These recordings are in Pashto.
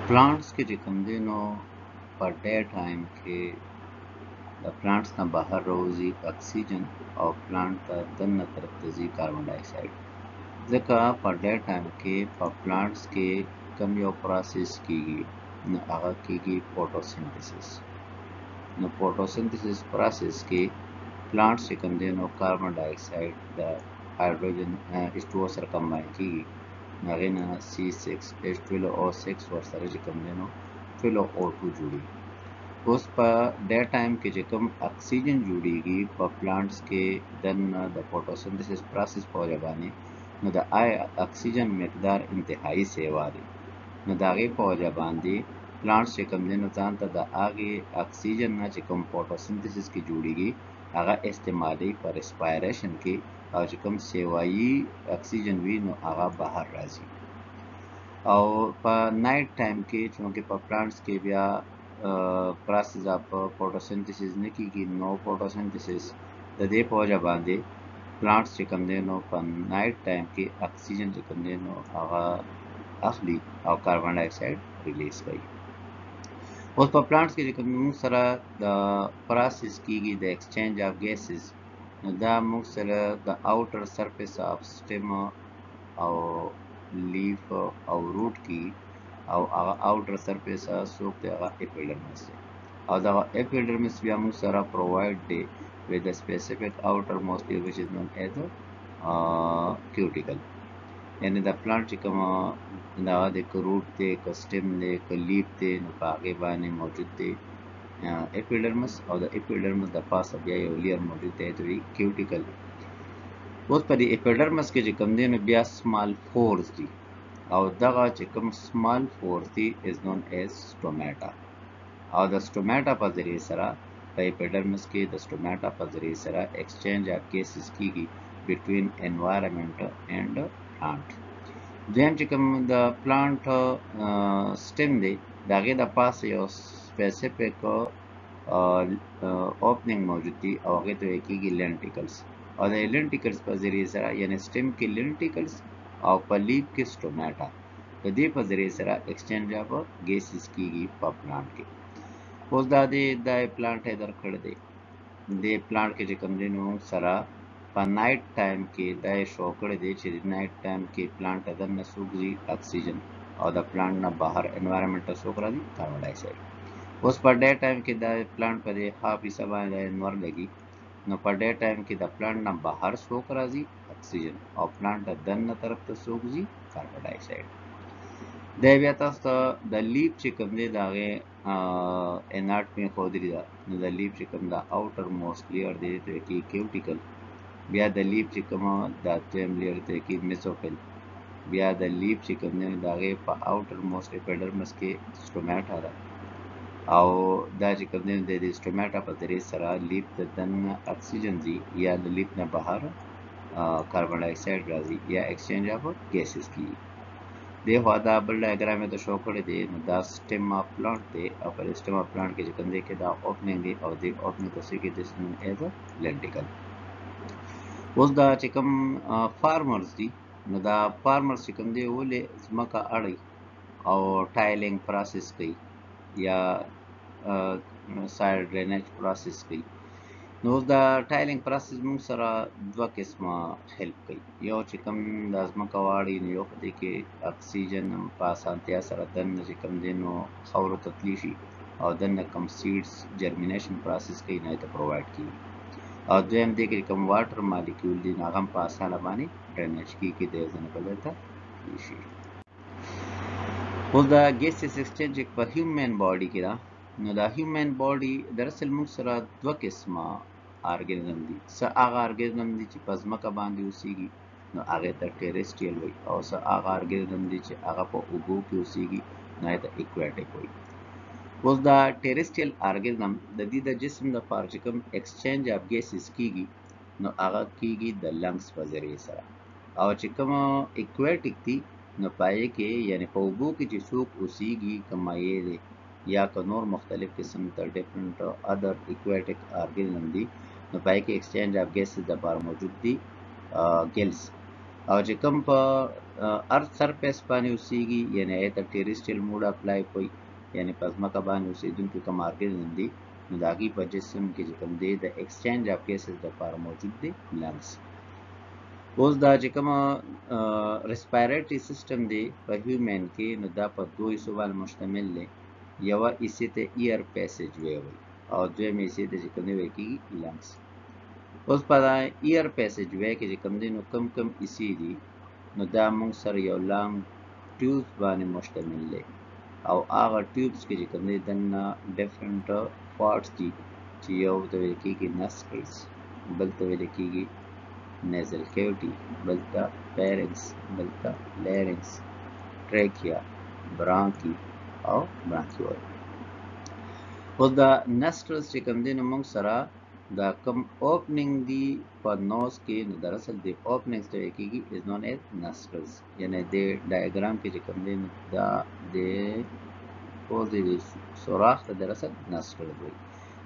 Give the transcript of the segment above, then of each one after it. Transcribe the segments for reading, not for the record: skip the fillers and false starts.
प्लांट्स के जिकमदिनो per day time के د प्लांट्स ना बहार रोزي ऑक्सीजन او प्लांट ته دننه طرف ته ځي کاربن ډای اکساید ځکه په ډے ټایم کې په پلانټس کې کم یو پروسس کیږي نو هغه کیږي فوټوسنتھسس نو فوټوسنتھسس پروسس کې پلانټس چې کوم دي نو کاربن ډای اکساید د هایدروجن H2O سره کمباین کیږي هغې نه C6H12O6 ورسره چې کوم دی نو 12O2 جوړیږي اوس په ډے ټایم کې چې کوم اکسیجن جوړیږي په پلانټس کې دننه د فوټوسنتھسس پروسس په وجه باندې نو د اکسیجن مقدار انتهایی سیوا دی نو د هغې په وجه باندې پلانټس چې کوم دی نو ځان ته د هغې اکسیجن نه چې کوم فوټوسنتھسس کې جوړیږي هغه استعمالي په ریسپایریشن کې او چې کوم سیوایي اکسیجن وي نو هغه بهر راځي او په نایټ ټایم کې چونکې په پلانټس کې بیا پروسس اف فوټوسنتھسس نه کیږي نو فوټوسنتھسس د دې په وجه باندې پلانټس چې کوم دی نو په نایټ ټایم کې اکسیجن چې کوم دی نو هغه اخلي او کاربن ډای اکساید ریلیز کوي اوس په پلانټس کې چې کوم موږ سره د پروسس کیږي د ایکسچینج اف ګیسز نو دا موږ سره د اوټر سرفیس اف سټیم او لیف او روټ کی او هغه اوټر سرفیس څوک دی هغه اپیډرمس دی او دا اپیډرمس بیا موږ سره پرووایډ دی with a specific outermost layer which is known as a cuticle یعنی د پلانټ چې کوم دا د روټ دی که سټیم دی که لیف دی نو په هغې باندې موجود دی اپیډرمس او د اپیډرمس د پاسه بیا یو لیر موجود دی ته وایي کیوټیکل اوس په دې اپیډرمس کې چې کوم دی نو بیا سمال پورز دي او دغه چې کوم سمال پورز دي از نون ایز سټومیټا او د سټومیټا په ذریعه سره په اپیډرمس کې د سټومیټا په ذریعه سره ایکسچینج اف ګیسز کیږي بټوین انوایرنمنت اینڈ پلانټ دویم چې کوم د پلانټ سټیم دی د هغې د پاسه یو سپیسیفیک اوپننګ موجود دي او هغې ته ویل کېږي لینټیکلز او د لینټیکلز په ذریعه سره یعنی سټیم کې لینټیکلز او په لیف کې سټومیټا د دې په ذریعه سره ایکسچینج اف ګیسز کیږي په پلانټ کې اوس دا پلانټ یې درکړی دی دې پلانټ کې چې کوم دی نو سره په نایټ ټایم کې دا یې شو کړی دی چې نایټ ټایم کې پلانټ ته دننه څوک ځي اکسیجن او د پلانټ نه بهر انوایرنمنټ ته څوک راځي کاربن ډای اکساید اوس په ډے ټایم کې دا پلانټ په دې هاف حصه باندې د انور لګي نو په ډے ټایم کې د پلانټ نه بهر څوک راځي اکسیجن او پلانټ ته دننه طرف ته څوک ځي کاربن ډای اکساید دا بیا تاسو ته د لیف چې کوم دی د هغې اناټمي ښودلې ده نو د لیف چې کوم د اوټر موسټ لیر دی ته ویل کېږي کیوټیکل بیا د لیف چې کومه دا دویم لیر ته ویل کېږي میزوفیل بیا د لیف چې کوم دی د هغې په اوټر موسټ اپیډرمس کې سټومیټا ده او دا چې کوم دی د دې سټومیټا په ذریعې سره لیف ته دننه اکسیجن ځي یا د لیف نه بهر کاربن ډای اکساید راځي یا ایکسچینج اف ګیسز کېږي دې خوا دا بل ډایګرام یې ته شو کړی دی نو دا سټیم اف پلانټ دی او په سټیم اف پلانټ کې چې کوم دی کې دا اوپننګ دی او دې اوپننګ ته څه کې دس نون ایز ا لینټیکل اوس دا چې کوم فارمرز دي نو دا فارمرز چې کوم دی ولې ځمکه اړوي او ټایلینګ پروسس کوي یا سایډ ډرینیج پروسس کوي نو دا ټایلینګ پروسس موږ سره دوه قسمه هیلپ کوي یو چې کوم د ځمکه واړوي نو یو خو دې کې اکسیجن په اسانتیا سره دننه چې کوم دی نو خاورو ته تللی شي او دننه کوم سیډز جرمینیشن پروسس کوي نو یې ته پرووایډ کېږي او دویم دی کې کوم واټر مالیکول دي نو هغه هم په اسانه باندې ډرینیج کېږي د یو ځای نه بل ځای ته تللی شي اوس دا ګیسز ایکسچینج په هیومن باډي کې ده نو دا هیومن باډي دراصل موږ سره دوه قسمه ارګانیزم دي څه هغه ارګانیزم دي چې په ځمکه باندې اوسېږي نو هغې ته ټیریسټریل وایي او څه هغه ارګانیزم دي چې هغه په اوبو کې اوسېږي نو هغې ته ایکواټیک وایي اوس دا ټیریسټریل ارګانیزم د دې د جسم دپاره چې کوم ایکسچینج اف ګیسز کېږي نو هغه کېږي د لنګس په ذریعې سره او چې کوم ایکواټیک دي نو پایې کې یعنی په اوبو کې چې څوک اوسېږي که مایع دی یا که نور مختلف قسم ته ډفرنٹ ادر ایکواټیک ارګانیزم دي نو پای کې ایکسچینج اف ګیسز دپاره موجود دي ګلز او چې کوم په ارث سرفیس باندې اوسېږي یعنی ایت ټیریسټریل موډ اپلای کوي یعنی په ځمکه باندې اوسېدونکي کوم ارګانیزم دي نو د هغې په جسم کې چې کوم دی د ایکسچینج اف ګیسز دپاره موجود دی لنګس. اوس دا چې کومه ریسپایریټري سیسټم دی په هیومن کې نو دا په دوه حصو باندې مشتمل دی. یوه حصې ته ایر پیسیج وی وایي او دویمه حصې ته چې کوم دی ویل کېږي لنګس. اوس په دا ایر پیسیج وی کې چې کوم دی نو کم حصې دي نو دا موږ سره یو لانګ ټیوبس باندې مشتمل دی او هغه ټیوبس کې چې کوم دی دننه ډفرنټ پارټس دي چې یو ته ویل کېږي نسکلز، بل ته ویل کېږي nasal cavity, بل ته pharynx، بل ته larynx، trachea، bronchi او bronchiole. اوس دا nostrils چې کوم دی نو موږ سره دا کوم اوپننګ دی په نوز کې نو دراصل دی اوپننګ ته ویل کېږي is known as nostrils. یعنی د ډایګرام کې چې کوم دی نو دا د پوزې د سوراخ ته دراصل nostril وایي.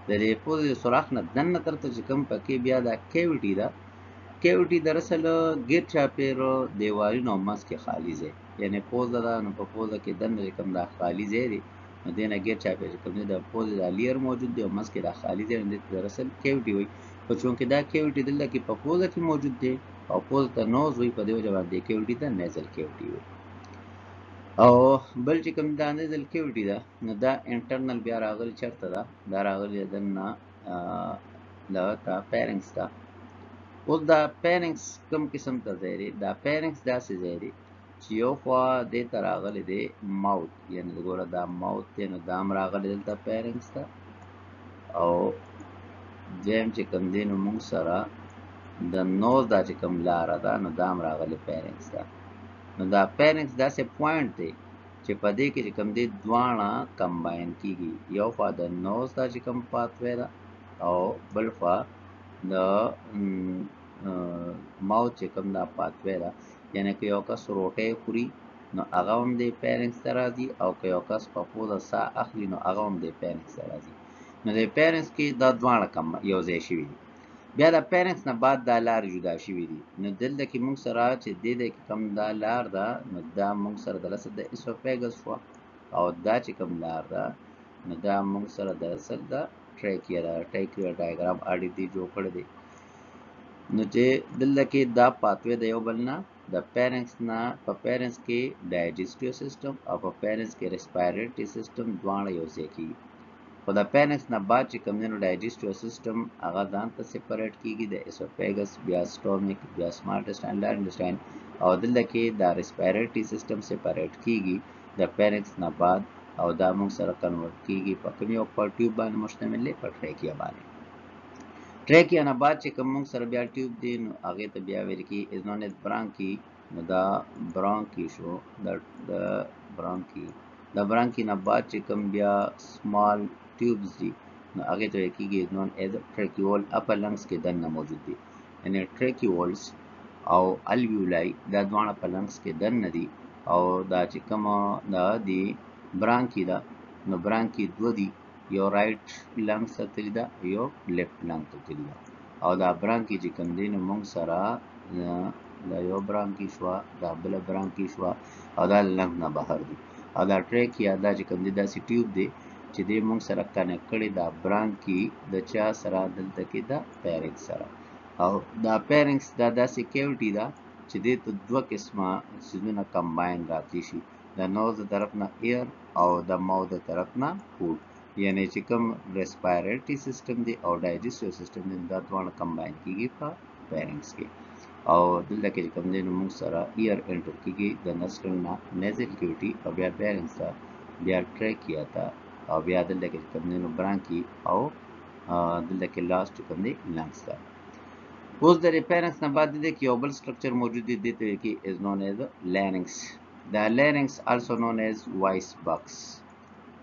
د دې پوزې د سوراخ نه دننه ترته چې کوم پکې بیا دا کیویټي ده، کیویټي دراصل ګیر چاپیره دیوالونو او منځ کې خالي ځای یعنی پوزه ده نو په پوزه کې دننه کوم دا خالي ځای دی نو دې نه ګیر چاپیره کوم دی د پوزې دا لیر موجود دی او منځ کې دا خالي ځای دی دراصل کیویټي وایي. خو چونکې دا کیویټي دلته کې په پوزه کې موجود دی او پوزه ته نوز وایي په دې وجه باندې کیویټي ته نیزل کیویټي وایي. او بل چې کوم دا نیزل کیویټي ده نو دا انټرنل بیا راغلی چېرته ده دا راغلی دننه دغه ته پیرنګس ته. اوس دا پیرنګس کوم قسم ته ځای دی؟ دا پیرنګس داسې ځای دی چې یو خوا دې ته راغلی دی ماوت یعنې ګوره دا ماوت دی نو دا هم راغلی دلته پیرنګس ته او دویم چې کوم دی نو موږ سره د نوز دا چې کوم لاره ده نو دا هم راغلی پیرنګس ته. نو دا پیرنګس داسې پوینټ دی چې په دې کې چې کوم دی دواړه کمباین کېږي، یو خوا د نوز دا چې کوم پاتوی ده او بل خوا د ماوت چې کوم دا پاتوی ده یعنی که یو کس روټۍ خوري نو هغه هم د پیرنګس ته راځي او که یو کس په پوزه ساه اخلي نو هغه هم د پیرنګس ته راځي. نو د پیرنګس کې دا دواړه یو ځای شوي دي. بیا د پیرنګس نه بعد دا لارې جدا شوي دي نو دلته کې موږ سره چې دې کې کوم دا لار ده نو دا موږ سره دراصل د اسوفیګس شوه او دا چې کوم لار ده نو دا موږ سره دراصل د ټریکیا ده. ټریکیا ډایګرام اړې دي جوړ کړی دی نو چې دلته کې دا پاتوی د یو بل نه د پیرنګس نه په پیرنګس کې ډایجسټیو سیستم او په پیرنګس کې ریسپایریټري سیستم دواړه یو ځای کېږي. خو د پیرنګس نه بعد چې کوم دی نو ډایجسټیو سیستم هغه ځان ته سپریټ کېږي د اسوفیګس بیا سټومک بیا سمارټ انټسټاین لارج انټسټاین او دلته کې دا ریسپایریټري سیستم سپریټ کېږي د پیرنګس نه بعد او دا موږ سره کنورټ کېږي په کوم یو په ټیوب باندې مشتمل دی په ټریکیا باندې. ټریکیا نه بعد چې کوم موږ سره بیا ټیوب دی نو هغې ته بیا ویل کېږي از نون ایز برانکي. نو دا برانکي شو د برانکي نه بعد چې کوم بیا سمال ټیوبز دي نو هغې ته ویل کېږي از نون ایز ټریکیول اپر لنګس کې دننه موجود دي یعنې ټریکیولز او الویولای دا دواړه په لنګس کې دننه دي او دا چې کومه دا دی برانکي ده نو برانکي دوه دي یو رائټ لنګس ته تللي ده یو لیفټ لنګ ته تللي ده او دا برانکي چې کوم دی نو موږ سره دا یو برانکي شوه دا بله برانکي شوه او دا لنګ نه بهر دي او دا ټریکیا دا چې کوم دی داسې ټیوب دی چې دی موږ سره کنیکټ کړی دا برانکي د چا سره دلته کې دا پیرنګس سره او دا پیرنګس دا داسې کیویټي ده چې دې ته دوه قسمه څیزونه کمباین راتلی شي د نوز د طرف نه ایر او د ماوت د طرف نه فوډ یعنی چې کوم ریسپایریټري سیستم دی او ډایجسټیو سیستم دی دا دواړه کمباین کېږي په پیرنګس کې او دلته کې چې کوم دی نو موږ سره ایر انټر کېږي د نسل نه نیزل کیویټي او بیا پیرنګس ته بیا ټریکیا ته او بیا دلته کې چې کوم دی نو برانکي او دلته کې لاست کوم دی لنګس ته. اوس د پیرنګس نه بعد دې کې یو بل سټرکچر موجود دی دې ته ویل کېږي از نون ایز لارنګس. دا لارنګس آلسو نون ایز وایس باکس.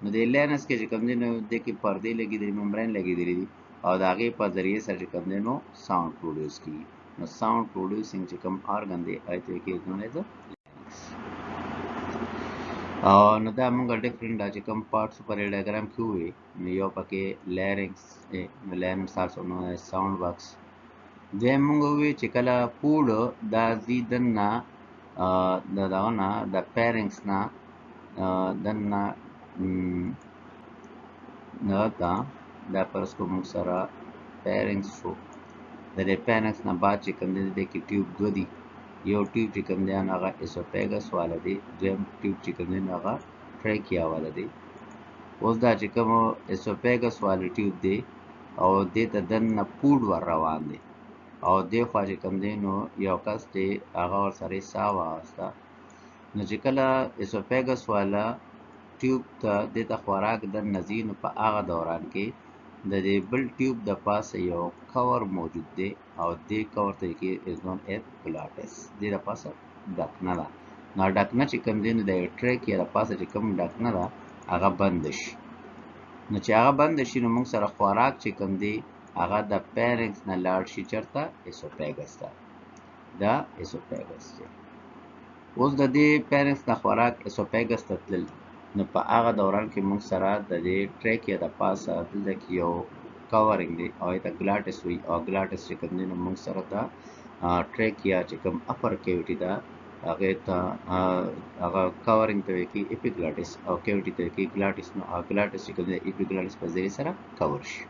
نو د لارنګس کې چې کوم دی نو دې کې پردې لګېدلي ممبرین لګېدلي دي او د هغې په ذریعې سره چې کوم دی نو ساوند پروډیوس کېږي نو ساوند پروډیوسینګ چې کوم آرګن دی هغې ته ویل کېږي از نون ایز لارنګس. نو دا موږ ډفرنٹ دا چې کوم پارټس په ډایګرام کې ووایي نو یو پکې لارنګس نو لارنګس آلسو نون ایز ساوند باکس دویم موږ وویل چې کله پوډ دا ځي دننه د دغه نه د پیرنګس نه دننه دغه ته دا فرض کړو موږ سره پیرنګس شو د دې پیرنګس نه بعد چې کوم دی د کې ټیوب دوه دي یو ټیوب چې کوم دی هغه اسوفیګس والا دی دویم ټیوب چې کوم دی هغه ټریکیا والا دی اوس دا چې کوم اسوفیګس والا ټیوب دی او دې ته دننه پوډ ور روان دی او دې خوا چې کوم دی نو یو کس دی هغه ورسره ساه واخیسته نو چې کله اسوفیګس والا ټیوب ته دې ته خوراک دننه ځي نو په هغه دوران کې د دې بل ټیوب د پاسه یو کور موجود دی او دې کور ته کې از نون ایز ګلاټس دې د پاسه ډکنه ده نو ډکنه چې کوم دی نو د ټریک یا د پاسه چې کوم ډکنه ده هغه بند شي نو چې هغه بند شي نو موږ سره خوراک چې کوم دی هغه د پیرنګس نه لاړ شي چرته اسوفیګس ته دا اسوفیګس دی اوس د دې پیرنګس نه خوراک اسوفیګس ته تلل نو په هغه دوران کې موږ سره د دې ټریکیا د پاسه دلته کې یو کورینګ دی او ته ګلاټس وی او ګلاټس چې کوم دی نو موږ سره دا ټریکیا چې کوم اپر کیویټي دا هغه ته هغه کورینګ ته کې اپیګلاټس او کیویټي ته کې ګلاټس نو ګلاټس چې کوم دی اپیګلاټس په ذریعہ سره کور شي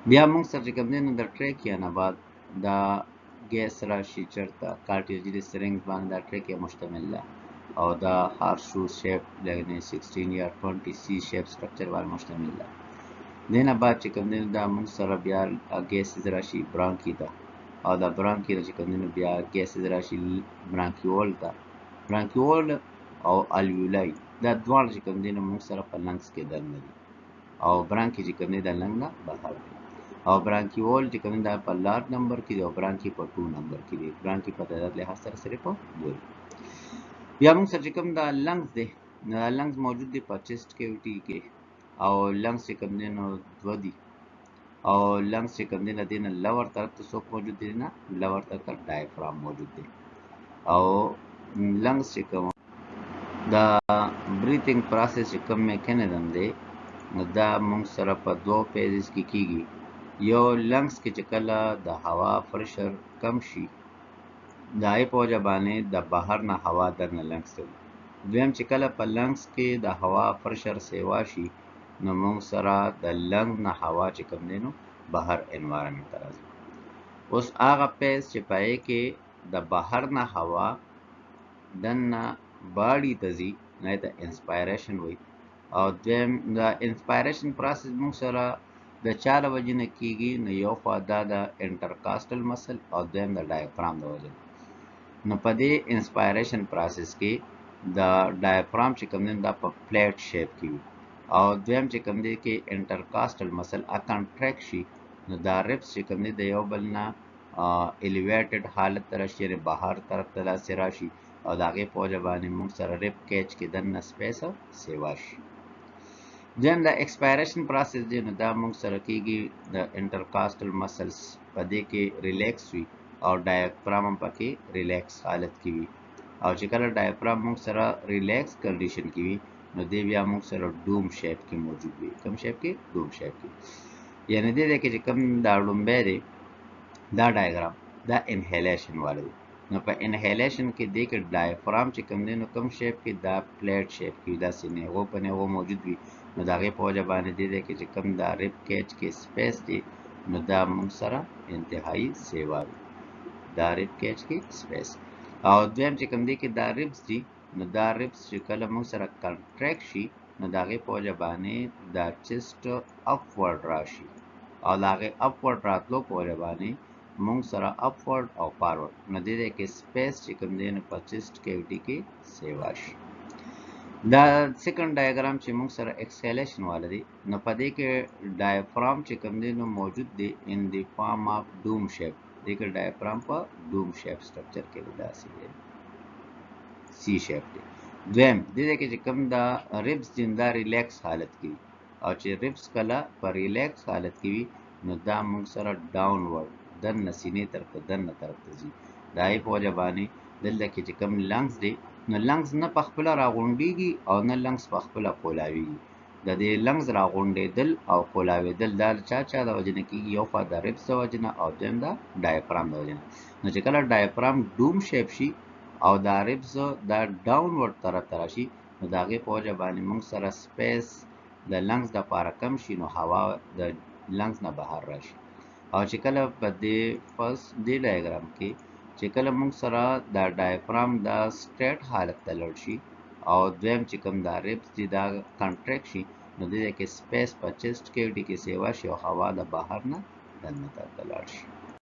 بیا موږ سره چې کوم دی نو د ټریکیا نه بعد دا ګیس راشي چرته کارټیجي سرنګ باندې دا ټریکیا مشتمل ده او دا هارشو شیپ لګنه 16 یا 20 سی شیپ سټرکچر باندې مشتمل ده دینه بعد چې کوم دی دا موږ سره بیا ګیس راشي برانکی ده او دا برانکی چې کوم دی بیا ګیس راشي برانکیول ده برانکیول او الویولای دا دوه چې کوم دی موږ سره په لنګس کې دننه دي او برانکی چې کوم دی د لنګ نه بهر دی او برانکیول چې کوم دا په لارج نمبر کې دی او برانکی په 2 نمبر کې دی برانکی په تعداد له سره صرف 2 بیا موږ سره کوم دا لنګز دی نو لنګز موجود دی په چیسټ کیویټي کې او لنګز چې کوم دی نو دو دي او لنګز چې کوم دی نه دینه لور طرف ته څوک موجود دی نه لور طرف ته ډایفرام موجود دی او لنګز چې کوم دا بریثینګ پروسس چې کوم میکانیزم دی نو دا موږ سره په دوه فیزز کې کیږي یو لنګز کې چې کله د هوا پریشر کم شي دای په وجه باندې د بهر نه هوا درنه لنګس ته دویم چې کله په لنګس کې د هوا پریشر سیوا شي نو موږ سره د لنګ نه هوا چې کوم دی نو بهر انوایرنمنت ته راځي اوس هغه پیس چې پای کې د بهر نه هوا دنه باډي ته ځي نه ته انسپایریشن وي او دویم د انسپایریشن پروسس موږ سره د چاله وجه نه کیږي نو یو خوا دا د انټرکاسټل مسل او دویم د ډایفرام د وجه نو په دې انسپایریشن پروسس کې د ډایفرام چې کوم دی دا په فلیټ شیپ کې وي او دویم چې کوم دی کې انټرکاسټل مسل ا کنټریکټ شي نو دا ریبس چې کوم دی د یو بل نه الیویټډ حالت تر شي بهر طرف ته لاسه راشي او داغه په وجه باندې موږ سره ریب کیچ کې دنه سپیس سیوا شي دین د ایکسپایریشن پروسس دی نو دا موږ سره کېږي د انټرکاسټل مسلز په دې کې ریلیکس وي او ډایفرام هم پکې ریلیکس حالت کې وي او چې کله ډایفرام موږ سره ریلیکس کنډیشن کې وي نو دی بیا موږ سره ډوم شیپ کې موجود وي کوم شیپ کې ډوم شیپ کې یعنی دې کې چې کوم دا ډومبه دی دا ډایګرام دا انهیلیشن والا دی نو په انهیلیشن کې دې کې ډایفرام چې کوم دی نو کوم شیپ کې دا پلیټ شیپ کې دا سینه و په نه و موجود وي نو داغه په وجه باندې دې کې چې کوم دا ریب کیچ کې سپیس دی نو دا موږ سره انتهایی سیوا دی دا ریب کیچ کې سپیس او دویم چې کوم دی کې دا ریبس دي نو دا ریبس چې کله موږ سره کنټریکټ شي نو داغه په وجه باندې دا چیسټ اپورډ راشي او داغه اپورډ راتلو په وجه باندې موږ سره اپورډ او فارورډ نو دې کې سپیس چې کوم دی نو 25 کیویټي کې سیوا شي دا سیکنډ ډایګرام چې موږ سره ایکسهلیشن والا دی نو په دې کې ډایفرام چې کوم دی نو موجود دی ان دی فارم اف ډوم شیپ دې کې ډایفرام په ډوم شیپ سټرکچر کې داسې دی سی شیپ دی دویم دې کې چې کوم دا ریبس جندا ریلیکس حالت کې او چې ریبس کله په ریلیکس حالت کې وي نو دا موږ سره ډاونورډ دن سینې طرف ته دن طرف ته ځي دای په وجه باندې دلته کې چې کوم لنګز دی نو لنګز نه په خپل راغونډيږي او نه لنګز په خپل کولاوي د دې لنګز راغونډېدل او کولاوېدل دا چا د وجې نه کېږي؟ یو خوا د ریبس د وجې نه او دویم د ډایفرام د وجې نه. نو چې کله ډایفرام ډوم شیپ شي او دا ریبس دا ډاونورډ طرف ته راشي، نو د هغې په وجه باندې موږ سره سپیس د لنګز دپاره کم شي، نو هوا د لنګز نه بهر راشي. او چې کله په دې ډایګرام کې چې کله موږ سره دا ډایفرام دا سټریټ حالت ته لړ شي او دویم چې کوم دا ریبس دي دا کنټریکټ شي، نو دې کې سپیس په چیسټ کېویټي کې سیوا شي او هوا د بهر نه دننه ته لاړ شي.